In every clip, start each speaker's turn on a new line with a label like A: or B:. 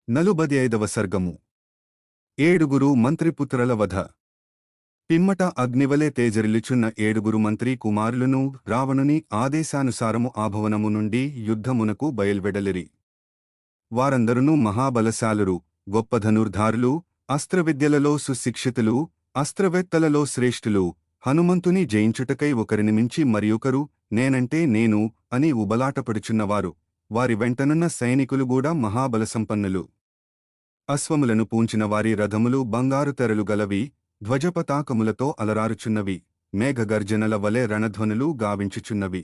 A: 45వ సర్గము. ఏడుగురు మంత్రిపుత్రుల వధ. పిమ్మట అగ్నివలే తేజరిల్లుచున్న ఏడుగురు మంత్రి కుమారులను రావణుని ఆదేశానుసారము ఆ భవనము నుండి యుద్ధమునకు బయల్వెడలిరి. వారందరును మహాబలశాలురు, గొప్ప ధనుర్ధారులు, అస్త్రవిద్యలలో సుశిక్షితులు, అస్త్రవేత్తలలో శ్రేష్ఠులు, హనుమంతుని జయించుటకై ఒకరిని మించి మరియొకరు నేనంటే నేను అని ఉబలాటపడుచున్నవారు. వారి వెంటనున్న సైనికులు కూడా మహాబలసంపన్నులు. అశ్వములను పూంచిన వారి రథములు బంగారు తెరలు గలవి, ధ్వజపతాకములతో అలరారుచున్నవి, మేఘగర్జనల వలె రణధ్వనులు గావించుచున్నవి.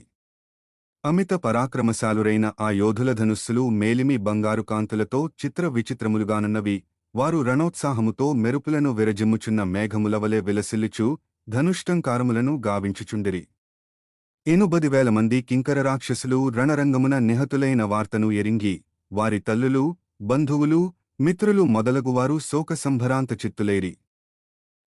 A: అమిత పరాక్రమశాలురైన ఆ యోధుల ధనుస్సులు మేలిమి బంగారు కాంతులతో చిత్ర విచిత్రములుగానున్నవి. వారు రణోత్సాహముతో మెరుపులను విరజిమ్ముచున్న మేఘముల వలె విలసిల్లుచు ధనుష్టంకారములను గావించుచుండిరి. 80,000 మంది కింకర రాక్షసులు రణరంగమున నిహతులైన వార్తను ఎరింగి, వారి తల్లులు, బంధువులు, మిత్రులు మొదలగువారు శోకసంభరాంత చిత్తులైరి.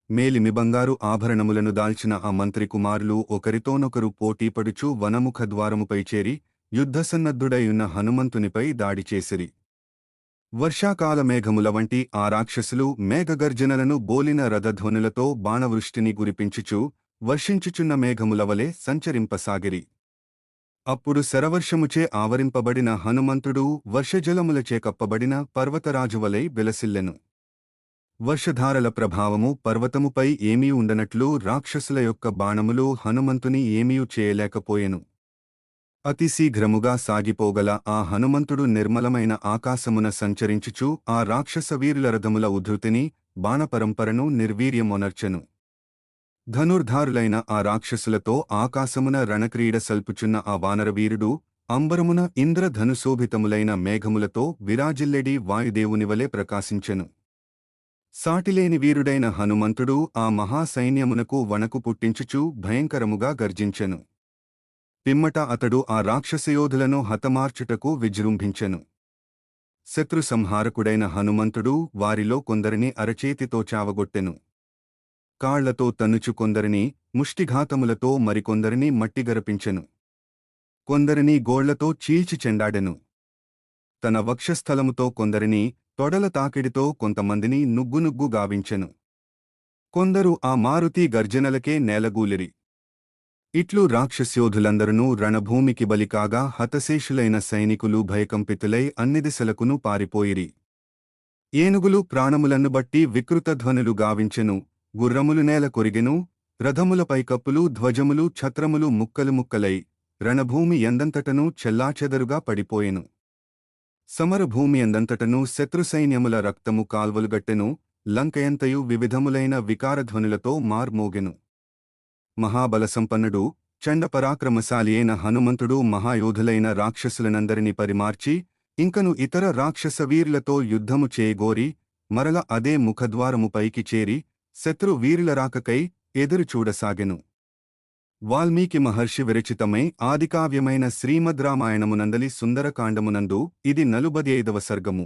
A: మేలిమి బంగారు ఆభరణములను దాల్చిన ఆ మంత్రి కుమారులు ఒకరితోనొకరు పోటీపడుచు వనముఖ ద్వారముపై చేరి యుద్ధసన్నద్ధుడైయున్న హనుమంతునిపై దాడి చేసిరి. వర్షాకాల మేఘముల వంటి ఆ రాక్షసులు మేఘగర్జనలను బోలిన రథధ్వనులతో బాణవృష్టిని గురిపించుచు వర్షించుచున్న మేఘముల వలె సంచరింపసాగిరి. అప్పుడు శరవర్షముచే ఆవరింపబడిన హనుమంతుడు వర్షజలములచే కప్పబడిన పర్వతరాజువలై విలసిల్లెను. వర్షధారల ప్రభావము పర్వతముపై ఏమీ ఉండనట్లు రాక్షసుల యొక్క బాణములు హనుమంతుని ఏమీ చేయలేకపోయెను. అతి శీఘ్రముగా సాగిపోగల ఆ హనుమంతుడు నిర్మలమైన ఆకాశమున సంచరించుచు ఆ రాక్షస వీరుల రథముల ఉద్ధృతిని, బాణపరంపరను నిర్వీర్యమొనర్చెను. ధనుర్ధారులైన ఆ రాక్షసులతో ఆకాశమున రణక్రీడ సల్పుచున్న ఆ వానరవీరుడు అంబరమున ఇంద్రధనుశోభితములైన మేఘములతో విరాజిల్లెడి వాయుదేవునివలె ప్రకాశించెను. సాటిలేని వీరుడైన హనుమంతుడు ఆ మహాసైన్యమునకు వణకు పుట్టించుచు భయంకరముగా గర్జించెను. పిమ్మట అతడు ఆ రాక్షసయోధులను హతమార్చుటకు విజృంభించెను. శత్రుసంహారకుడైన హనుమంతుడు వారిలో కొందరిని అరచేతితో చావగొట్టెను. కాళ్లతో తన్నుచు కొందరిని, ముష్టిఘాతములతో మరికొందరిని మట్టిగరపించెను. కొందరిని గోళ్లతో చీల్చి చెండాడెను. తన వక్షస్థలముతో కొందరిని, తొడల తాకిడితో కొంతమందిని నుగ్గునుగ్గు గావించెను. కొందరు ఆ మారుతి గర్జనలకే నేలగూలిరి. ఇట్లు రాక్షస్యోధులందరునూ రణభూమికి బలికాగా హతశేషులైన సైనికులు భయకంపితులై అన్ని దిశలకును పారిపోయిరి. ఏనుగులు ప్రాణములను బట్టి వికృతధ్వనులు గావించెను, గుర్రములు నేల కొరిగెను, రథములపై కప్పులు, ధ్వజములు, ఛత్రములు ముక్కలు ముక్కలై రణభూమి ఎందంతటనూ చెల్లాచెదరుగా పడిపోయెను. సమరభూమి ఎందంతటనూ శత్రుసైన్యముల రక్తము కాల్వలుగట్టెను, లంకయంతయు వివిధములైన వికారధ్వనులతో మార్మోగెను. మహాబలసంపన్నుడు, చండపరాక్రమశాలి అయిన హనుమంతుడు మహాయోధులైన రాక్షసులనందరినీ పరిమార్చి, ఇంకను ఇతర రాక్షసవీరులతో యుద్ధము చేయగోరి, మరల అదే ముఖద్వారముపైకి చేరి, శత్రు వీరుల రాకకై ఎదురుచూడసాగెను. వాల్మీకి మహర్షి విరచితమై ఆదికావ్యమైన శ్రీమద్ రామాయణమునందలి సుందరకాండమునందు ఇది 45వ సర్గము.